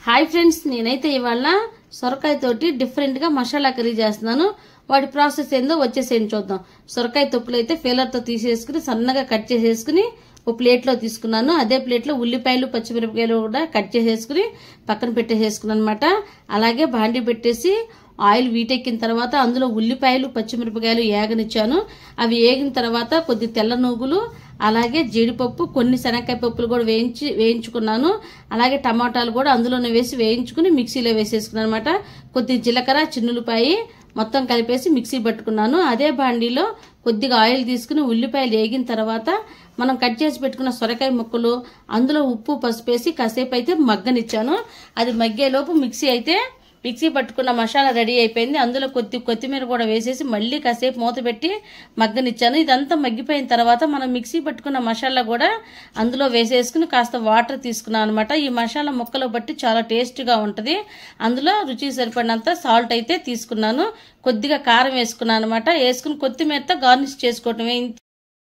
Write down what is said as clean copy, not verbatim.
Hi friends, నేనైతే ఇవాళ సొరకాయ తోటి డిఫరెంట్ గా మసాలా కర్రీ చేస్తున్నాను. వాటి ప్రాసెస్ ఏందో వచ్చేసేం చూద్దాం. సొరకాయ తొప్పులు అయితే ఫీలర్ తో తీసేసుకుని సన్నగా కట్ చేసేసుకుని ఒక ప్లేట్ లో తీసుకున్నాను. అదే ప్లేట్ లో ఉల్లిపాయలు పచ్చిమిరపకాయలు కూడా కట్ చేసేసుకుని పక్కన పెట్టేసుకున్నాను అనమాట. అలాగే బాండి పెట్టేసి ఆయిల్ వీటెక్కిన తర్వాత అందులో ఉల్లిపాయలు పచ్చిమిరపకాయలు ఏగనిచ్చాను. అవి ఏగిన తర్వాత కొద్ది తెల్ల నూగులు, అలాగే జీడిపప్పు, కొన్ని శనక్కాయ పప్పులు కూడా వేయించుకున్నాను. అలాగే టమాటాలు కూడా అందులోనే వేసి వేయించుకుని మిక్సీలో వేసేసుకున్నాను అనమాట. కొద్ది జీలకర్ర, చిన్నులపాయి మొత్తం కలిపేసి మిక్సీ పట్టుకున్నాను. అదే బాండీలో కొద్దిగా ఆయిల్ తీసుకుని ఉల్లిపాయలు వేగిన తర్వాత మనం కట్ చేసి పెట్టుకున్న సొరకాయ ముక్కలు అందులో ఉప్పు పసుపు వేసి కాసేపు అయితే మగ్గనిచ్చాను. అది మగ్గేలోపు మిక్సీ పట్టుకున్న మసాలా రెడీ అయిపోయింది. అందులో కొత్తిమీర కూడా వేసేసి మళ్ళీ కాసేపు మూత పెట్టి మగ్గనిచ్చాను. ఇదంతా మగ్గిపోయిన తర్వాత మనం మిక్సీ పట్టుకున్న మసాలా కూడా అందులో వేసేసుకుని కాస్త వాటర్ తీసుకున్నాను అనమాట. ఈ మసాలా ముక్కలో బట్టి చాలా టేస్ట్గా ఉంటుంది. అందులో రుచికి సరిపడినంత సాల్ట్ అయితే తీసుకున్నాను. కొద్దిగా కారం వేసుకున్నాను అనమాట. వేసుకుని కొత్తిమీరతో గార్నిష్ చేసుకోవటమే.